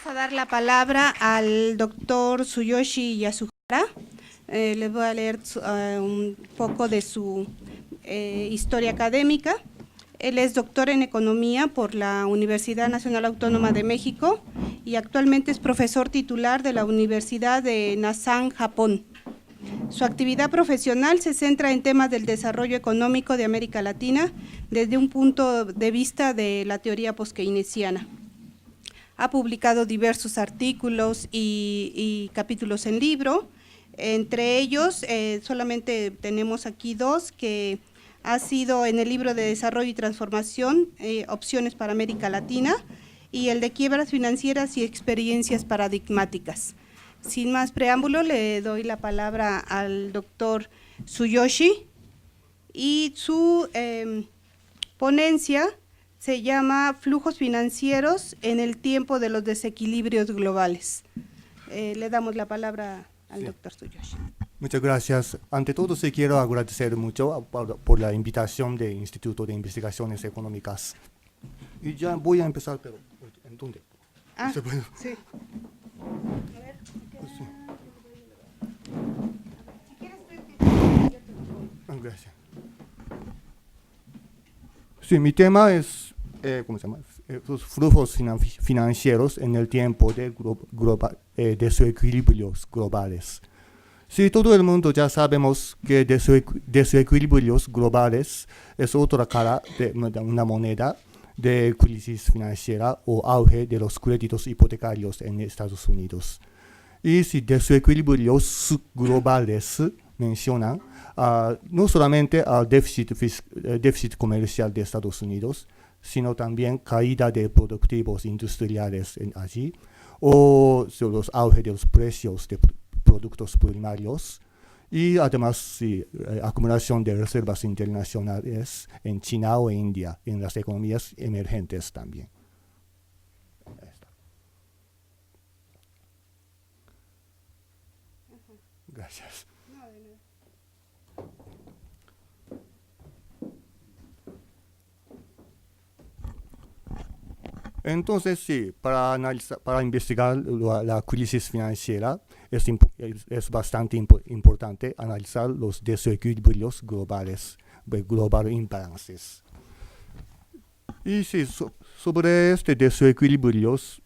Vamos a dar la palabra al doctor Tsuyoshi Yasuhara. Les voy a leer un poco de su historia académica. Él es doctor en Economía por la Universidad Nacional Autónoma de México y actualmente es profesor titular de la Universidad de Nassan, Japón. Su actividad profesional se centra en temas del desarrollo económico de América Latina desde un punto de vista de la teoría poskeynesiana. Ha publicado diversos artículos y capítulos en libro, entre ellos solamente tenemos aquí dos que ha sido en el libro de Desarrollo y Transformación, Opciones para América Latina, y el de Quiebras Financieras y Experiencias Paradigmáticas. Sin más preámbulo, le doy la palabra al doctor Tsuyoshi y su ponencia se llama Flujos financieros en el tiempo de los desequilibrios globales. Le damos la palabra al doctor Tsuyoshi. Muchas gracias. Ante todo, sí quiero agradecer mucho por la invitación del Instituto de Investigaciones Económicas. Y ya voy a empezar, pero ¿en dónde? ¿Se puede? Sí. A ver, Sí. si quieres, Gracias. Sí, mi tema es, ¿cómo se llama? Los flujos financieros en el tiempo de desequilibrios globales. Sí, todo el mundo ya sabemos que desequilibrios globales es otra cara de una moneda de crisis financiera o auge de los créditos hipotecarios en Estados Unidos. Y si desequilibrios globales mencionan no solamente al déficit comercial de Estados Unidos, sino también caída de productivos industriales allí, o los auge de los precios de productos primarios, y además sí, acumulación de reservas internacionales en China o India, en las economías emergentes también. Gracias. Entonces, sí, para investigar la crisis financiera es bastante importante analizar los desequilibrios globales, global imbalances. Y sí, sobre este desequilibrios,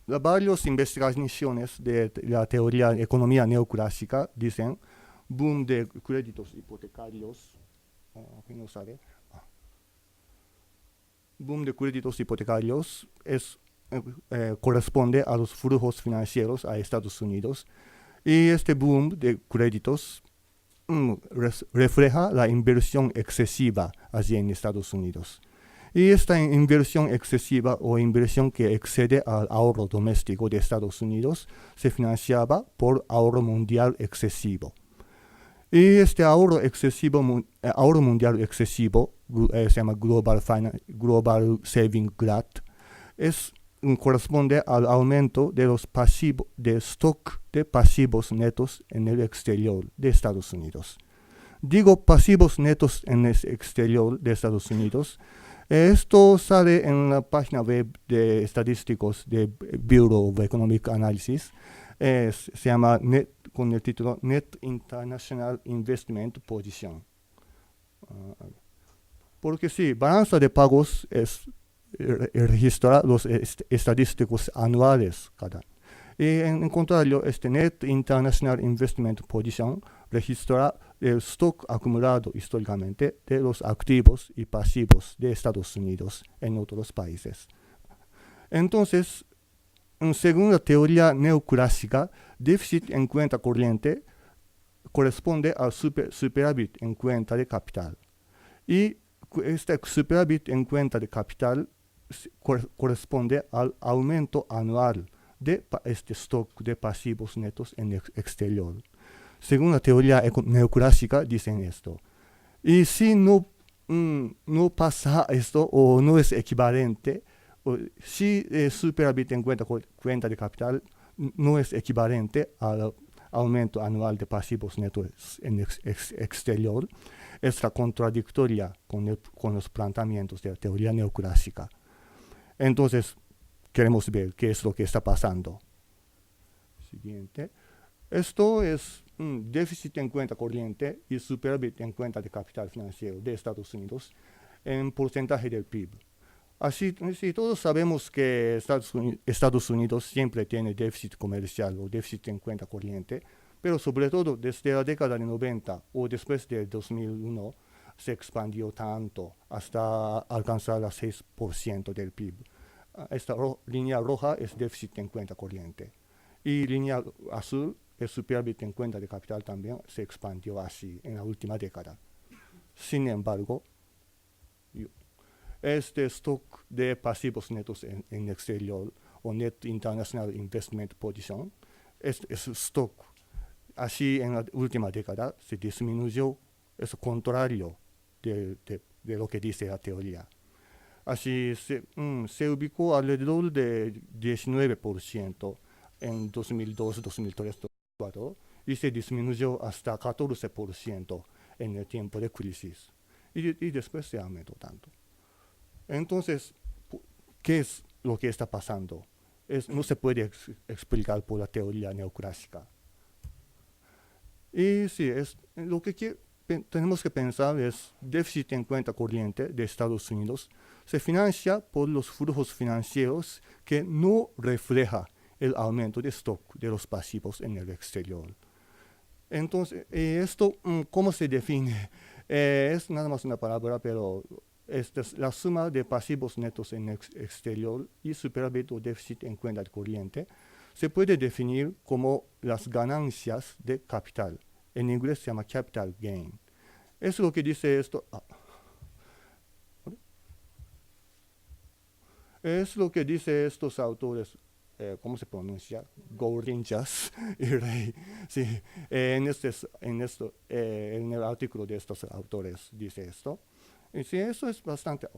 varias investigaciones de la teoría de economía neoclásica dicen boom de créditos hipotecarios, aquí no sale. Boom de créditos hipotecarios corresponde a los flujos financieros a Estados Unidos, y este boom de créditos refleja la inversión excesiva allí en Estados Unidos. Y esta inversión excesiva o inversión que excede al ahorro doméstico de Estados Unidos se financiaba por ahorro mundial excesivo. Y este ahorro mundial excesivo se llama Global Saving Glut, corresponde al aumento de los de stock de pasivos netos en el exterior de Estados Unidos. Digo pasivos netos en el exterior de Estados Unidos. Esto sale en la página web de estadísticos de Bureau of Economic Analysis. Se llama con el título Net International Investment Position. Porque sí, balanza de pagos registra los estadísticos anuales cada. Y en contrario, este Net International Investment Position registra el stock acumulado históricamente de los activos y pasivos de Estados Unidos en otros países. Entonces, según la teoría neoclásica, déficit en cuenta corriente corresponde al superávit en cuenta de capital. Y este superávit en cuenta de capital corresponde al aumento anual de este stock de pasivos netos en el exterior. Según la teoría neoclásica, dicen esto. Y si no pasa esto o no es equivalente, si superávit en cuenta de capital no es equivalente al aumento anual de pasivos netos en el exterior, es contradictoria con los planteamientos de la teoría neoclásica. Entonces, queremos ver qué es lo que está pasando. Siguiente. Esto es déficit en cuenta corriente y superávit en cuenta de capital financiero de Estados Unidos en porcentaje del PIB. Así, sí, todos sabemos que Estados Unidos siempre tiene déficit comercial o déficit en cuenta corriente, pero sobre todo desde la década de 90 o después de 2001 se expandió tanto hasta alcanzar el 6% del PIB. Esta línea roja es déficit en cuenta corriente y línea azul es superávit en cuenta de capital también se expandió así en la última década. Sin embargo, este stock de pasivos netos en exterior o Net International Investment Position, es stock así en la última década se disminuyó, es contrario de lo que dice la teoría. Así se ubicó alrededor de 19% en 2002, 2003, 2004 y se disminuyó hasta 14% en el tiempo de crisis. Y después se aumentó tanto. Entonces, ¿qué es lo que está pasando? No se puede explicar por la teoría neoclásica. Y sí, lo que tenemos que pensar es déficit en cuenta corriente de Estados Unidos se financia por los flujos financieros que no refleja el aumento de stock de los pasivos en el exterior. Entonces, esto, ¿cómo se define? Es nada más una palabra, pero esta es la suma de pasivos netos en el exterior y superávit o déficit en cuenta corriente. Se puede definir como las ganancias de capital. En inglés se llama capital gain. Es lo que dice esto. Es lo que dice estos autores. ¿Cómo se pronuncia? Gourinchas y Rey. Sí, en el artículo de estos autores dice esto. Y sí, eso es bastante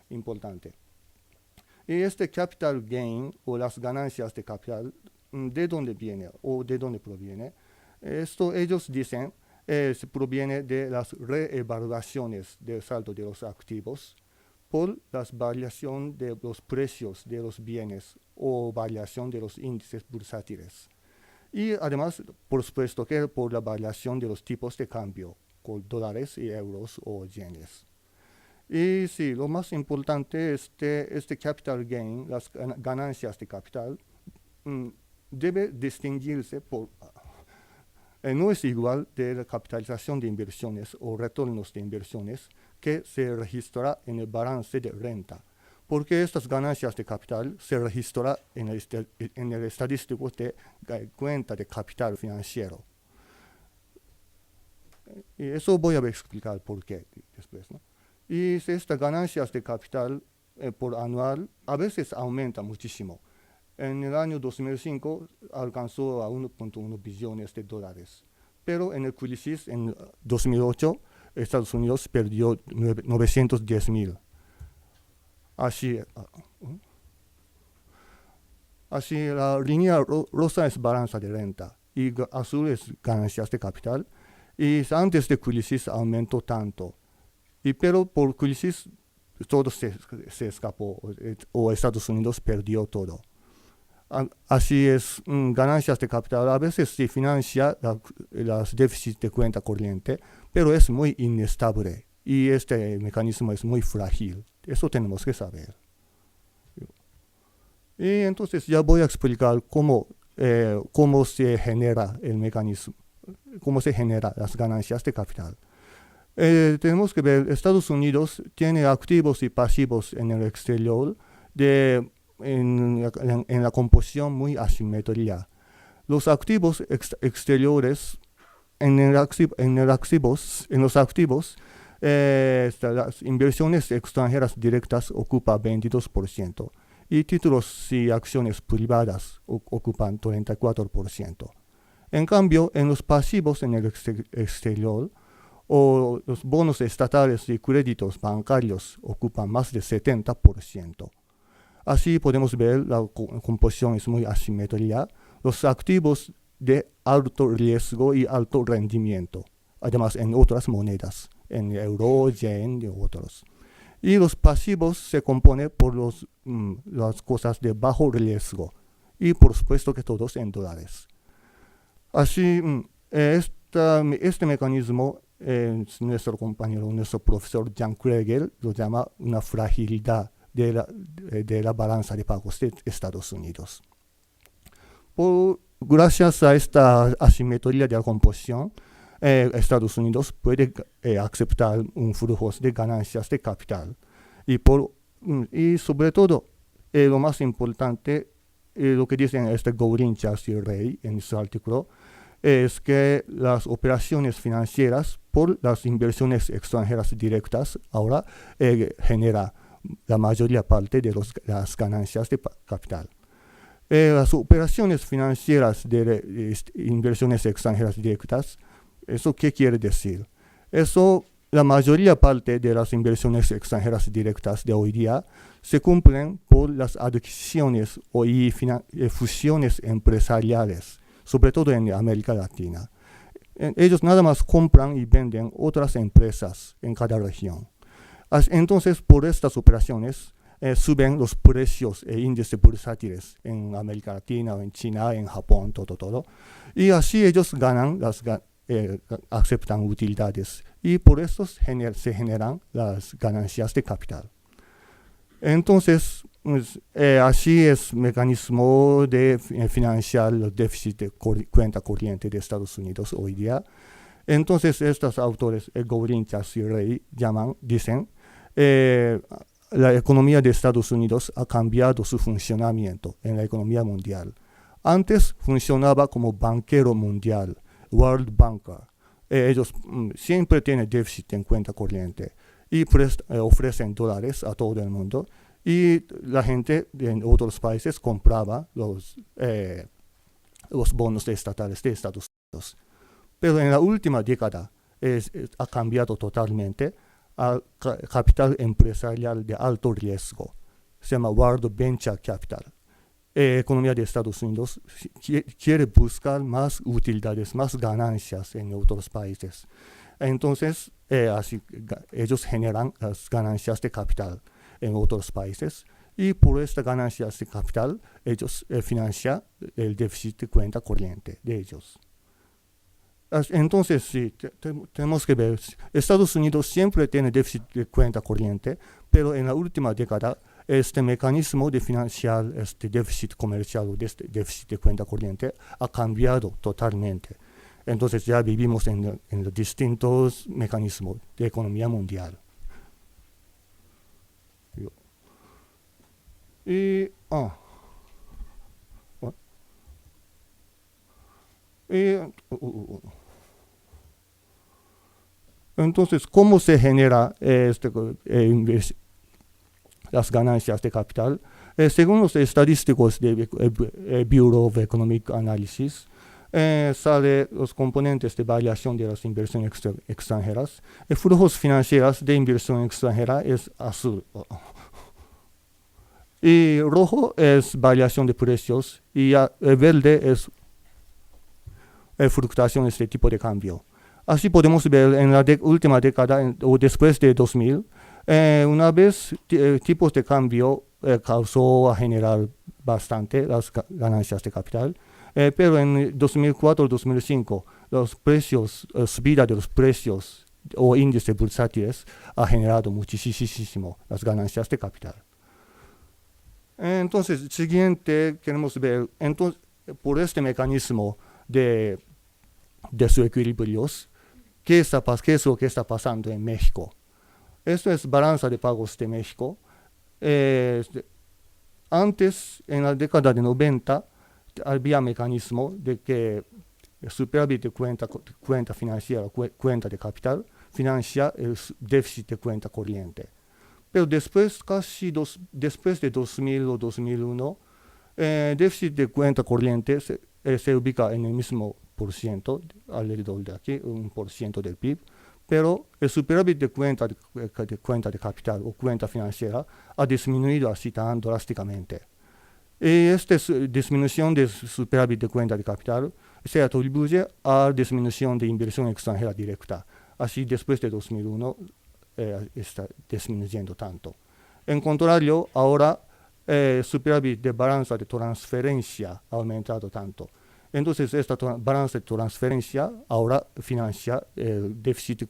importante. Y este capital gain o las ganancias de capital, ¿de dónde viene o de dónde proviene? Esto ellos dicen se proviene de las reevaluaciones del saldo de los activos por la variación de los precios de los bienes o variación de los índices bursátiles. Y además, por supuesto, que por la variación de los tipos de cambio, con dólares y euros o yenes. Y sí, lo más importante es este capital gain, las ganancias de capital, debe distinguirse por... no es igual de la capitalización de inversiones o retornos de inversiones que se registra en el balance de renta, porque estas ganancias de capital se registran en el estadístico de cuenta de capital financiero. Y eso voy a explicar por qué después, ¿no? Y estas ganancias de capital por anual a veces aumentan muchísimo. En el año 2005 alcanzó a 1.1 billones de dólares, pero en el crisis en 2008 Estados Unidos perdió 910.000. Así la línea rosa es balanza de renta y azul es ganancias de capital. Y antes de crisis aumentó tanto. Pero por crisis todo se escapó o Estados Unidos perdió todo. Así es, ganancias de capital a veces se financia los déficits de cuenta corriente, pero es muy inestable y este mecanismo es muy frágil. Eso tenemos que saber. Y entonces ya voy a explicar cómo se genera el mecanismo, cómo se generan las ganancias de capital. Tenemos que ver, Estados Unidos tiene activos y pasivos en el exterior en la composición muy asimetría. Los activos exteriores, en los activos, las inversiones extranjeras directas ocupan 22% y títulos y acciones privadas ocupan 34%. En cambio, en los pasivos en el exterior, o los bonos estatales y créditos bancarios ocupan más del 70%. Así podemos ver la composición es muy asimetría. Los activos de alto riesgo y alto rendimiento, además en otras monedas, en euro, yen y otros. Y los pasivos se componen por las cosas de bajo riesgo. Y por supuesto que todos en dólares. Así, este mecanismo, nuestro compañero, nuestro profesor Jan Kregel lo llama una fragilidad de la balanza de pagos de Estados Unidos. Gracias a esta asimetría de la composición, Estados Unidos puede aceptar un flujo de ganancias de capital. Y sobre todo, lo más importante, lo que dicen Goldin, Charles y Ray en su artículo, es que las operaciones financieras por las inversiones extranjeras directas ahora genera la mayoría parte de las ganancias de capital. Las operaciones financieras de inversiones extranjeras directas, ¿eso qué quiere decir? Eso, la mayoría parte de las inversiones extranjeras directas de hoy día se cumplen por las adquisiciones y fusiones empresariales, sobre todo en América Latina. Ellos nada más compran y venden otras empresas en cada región. Entonces, por estas operaciones, suben los precios e índices bursátiles en América Latina, en China, en Japón, todo. Y así ellos ganan, aceptan utilidades. Y por eso se generan las ganancias de capital. Entonces, así es el mecanismo de financiar el déficit de cuenta corriente de Estados Unidos hoy día. Entonces, estos autores, Goldin, Charles y Ray, dicen, la economía de Estados Unidos ha cambiado su funcionamiento en la economía mundial. Antes funcionaba como banquero mundial, World Banker. Ellos siempre tienen déficit en cuenta corriente y ofrecen dólares a todo el mundo. Y la gente en otros países compraba los bonos estatales de Estados Unidos. Pero en la última década ha cambiado totalmente al capital empresarial de alto riesgo. Se llama World Venture Capital. Economía de Estados Unidos quiere buscar más utilidades, más ganancias en otros países. Entonces, así, ellos generan las ganancias de capital en otros países y por estas ganancias de capital ellos financian el déficit de cuenta corriente de ellos. Entonces, sí, tenemos que ver, Estados Unidos siempre tiene déficit de cuenta corriente, pero en la última década este mecanismo de financiar este déficit comercial o este déficit de cuenta corriente ha cambiado totalmente. Entonces ya vivimos en los distintos mecanismos de economía mundial. Entonces, ¿cómo se genera las ganancias de capital? Según los estadísticos del Bureau of Economic Analysis, sale los componentes de variación de las inversiones extranjeras. Flujos financieros de inversión extranjera es azul. Y rojo es variación de precios y verde es fluctuaciones de tipo de cambio. Así podemos ver en la última década o después de 2000, una vez tipos de cambio causó a generar bastante las ganancias de capital, pero en 2004-2005 los precios, subida de los precios o índices bursátiles ha generado muchísimo las ganancias de capital. Entonces, siguiente queremos ver, entonces, por este mecanismo de desequilibrios, ¿qué es lo que está pasando en México? Esto es balanza de pagos de México. Antes, en la década de 90, había mecanismo de que el superávit de cuenta financiera, cuenta de capital, financia el déficit de cuenta corriente. Pero después, después de 2000 o 2001, déficit de cuenta corriente se ubica en el mismo por ciento, alrededor de aquí, 1% del PIB, pero el superávit de cuenta de capital o cuenta financiera ha disminuido así tan drásticamente. Y esta disminución de superávit de cuenta de capital se atribuye a disminución de inversión extranjera directa. Así, después de 2001, está disminuyendo tanto. En contrario, ahora superávit de balanza de transferencia ha aumentado tanto. Entonces, esta balanza de transferencia ahora financia el déficit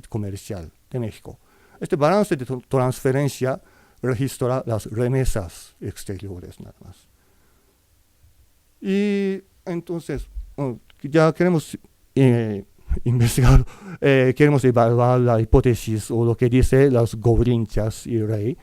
comercial de México. Este balance de transferencia registra las remesas exteriores nada más. Y entonces, ya queremos investigar, queremos evaluar la hipótesis o lo que dice las Goblinchas y Rey,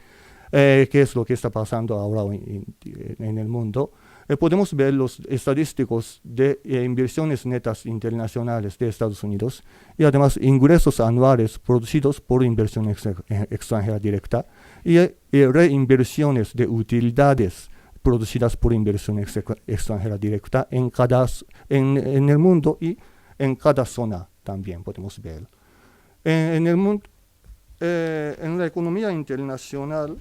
qué es lo que está pasando ahora en el mundo. Podemos ver los estadísticos de inversiones netas internacionales de Estados Unidos y además ingresos anuales producidos por inversión extranjera directa y reinversiones de utilidades producidas por inversión extranjera directa en el mundo y en cada zona también podemos ver. En el mundo, en la economía internacional,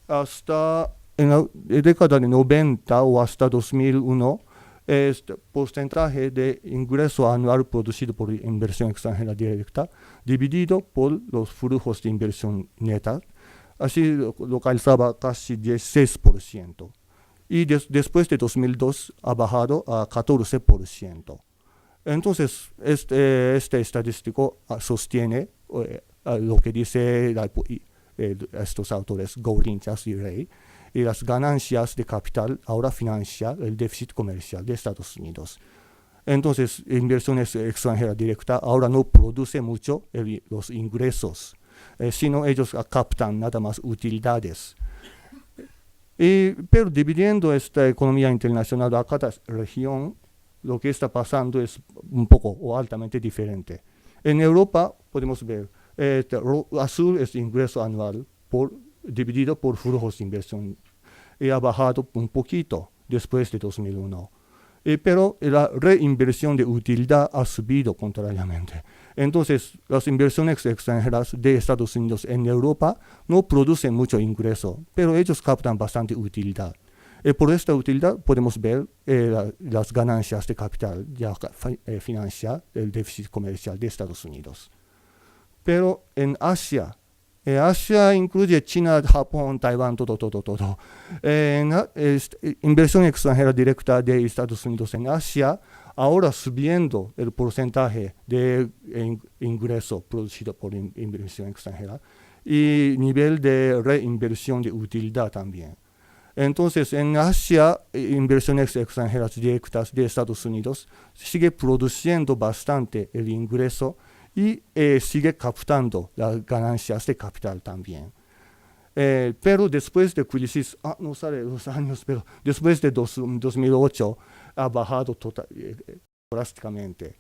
hasta en la década de 90 o hasta 2001, este porcentaje de ingreso anual producido por inversión extranjera directa dividido por los flujos de inversión neta, así localizaba casi 16%. Y después de 2002 ha bajado a 14%. Entonces, este estadístico sostiene lo que dice estos autores, Goblinchas y Rey, y las ganancias de capital ahora financian el déficit comercial de Estados Unidos. Entonces, inversiones extranjeras directas ahora no produce mucho los ingresos, sino ellos captan nada más utilidades. Pero dividiendo esta economía internacional a cada región, lo que está pasando es un poco o altamente diferente. En Europa podemos ver, azul es ingreso anual dividido por flujos de inversión y ha bajado un poquito después de 2001. Pero la reinversión de utilidad ha subido contrariamente. Entonces, las inversiones extranjeras de Estados Unidos en Europa no producen mucho ingreso, pero ellos captan bastante utilidad. Por esta utilidad podemos ver las ganancias de capital ya financia el déficit comercial de Estados Unidos. Pero en Asia incluye China, Japón, Taiwán, todo. Inversión extranjera directa de Estados Unidos en Asia, ahora subiendo el porcentaje de ingreso producido por inversión extranjera y nivel de reinversión de utilidad también. Entonces, en Asia, inversiones extranjeras directas de Estados Unidos sigue produciendo bastante el ingreso y sigue captando las ganancias de capital también. Pero después de crisis, no sabe los años, pero después de 2008 ha bajado drásticamente.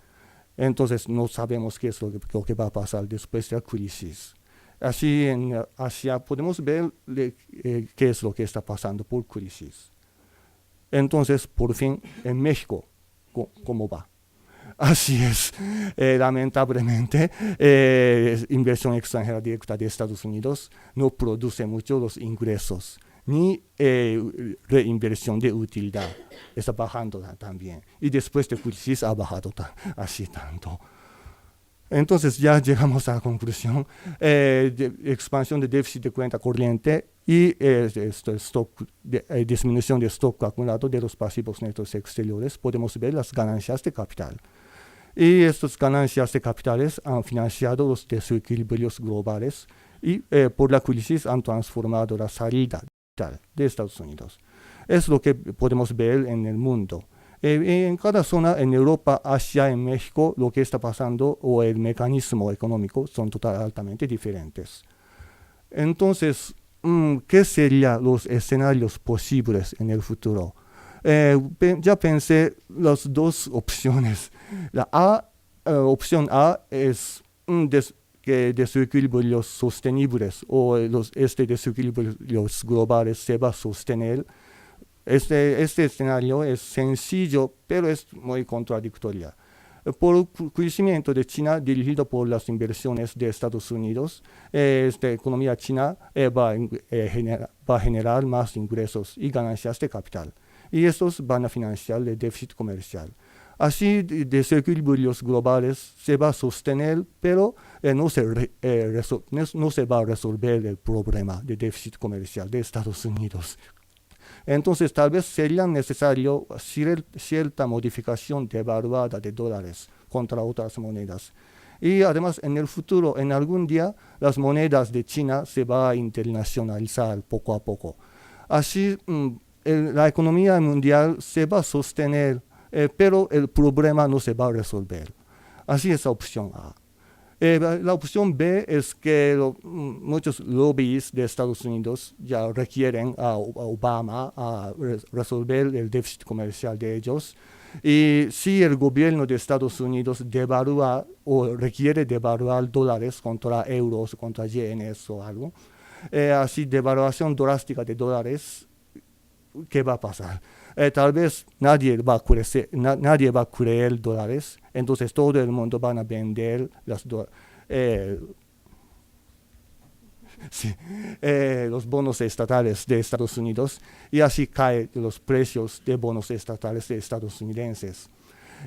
Entonces no sabemos qué es lo que va a pasar después de la crisis. Así en Asia podemos ver qué es lo que está pasando por crisis. Entonces, por fin, en México, ¿cómo va? Así es, lamentablemente, inversión extranjera directa de Estados Unidos no produce mucho los ingresos, ni reinversión de utilidad, está bajando también. Y después de crisis ha bajado así tanto. Entonces ya llegamos a la conclusión, expansión de déficit de cuenta corriente y disminución de stock acumulado de los pasivos netos exteriores, podemos ver las ganancias de capital. Y estas ganancias de capitales han financiado los desequilibrios globales y por la crisis han transformado la salida de Estados Unidos. Es lo que podemos ver en el mundo. En cada zona, en Europa, Asia, en México, lo que está pasando o el mecanismo económico son altamente diferentes. Entonces, ¿qué serían los escenarios posibles en el futuro? Ya pensé las dos opciones. Opción A es que desequilibrios sostenibles o desequilibrios globales se va a sostener. Este escenario es sencillo, pero es muy contradictorio. Por el crecimiento de China dirigido por las inversiones de Estados Unidos, esta economía china va a generar más ingresos y ganancias de capital. Y estos van a financiar el déficit comercial. Así, desequilibrios globales se va a sostener, pero no se va a resolver el problema de déficit comercial de Estados Unidos. Entonces, tal vez sería necesario cierta modificación devaluada de dólares contra otras monedas. Y además, en el futuro, en algún día, las monedas de China se van a internacionalizar poco a poco. Así, la economía mundial se va a sostener, pero el problema no se va a resolver. Así es la opción A. La opción B es que muchos lobbies de Estados Unidos ya requieren a Obama a resolver el déficit comercial de ellos. Y si el gobierno de Estados Unidos devalúa o requiere devaluar dólares contra euros, contra yenes o algo, así devaluación drástica de dólares, ¿qué va a pasar? Tal vez nadie va a creer dólares, entonces todo el mundo van a vender los bonos estatales de Estados Unidos y así caen los precios de bonos estatales de estadounidenses.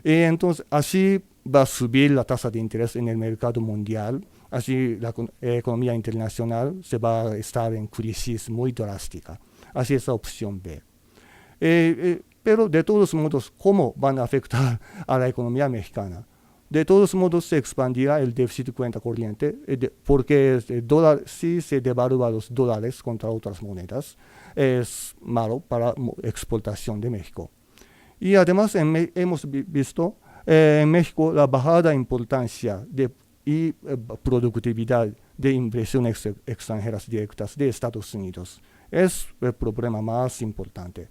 Y entonces así va a subir la tasa de interés en el mercado mundial, así la economía internacional se va a estar en crisis muy drástica. Así es la opción B. Pero de todos modos, ¿cómo van a afectar a la economía mexicana? De todos modos, se expandirá el déficit de cuenta corriente, porque si se devalúan los dólares contra otras monedas, es malo para la exportación de México. Y además hemos visto en México la bajada importancia y productividad de inversiones extranjeras directas de Estados Unidos. Es el problema más importante.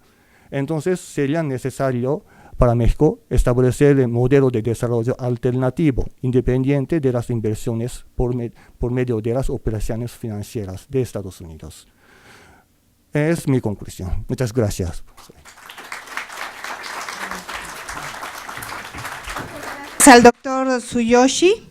Entonces, sería necesario para México establecer el modelo de desarrollo alternativo, independiente de las inversiones por medio de las operaciones financieras de Estados Unidos. Es mi conclusión. Muchas gracias. Al doctor Tsuyoshi.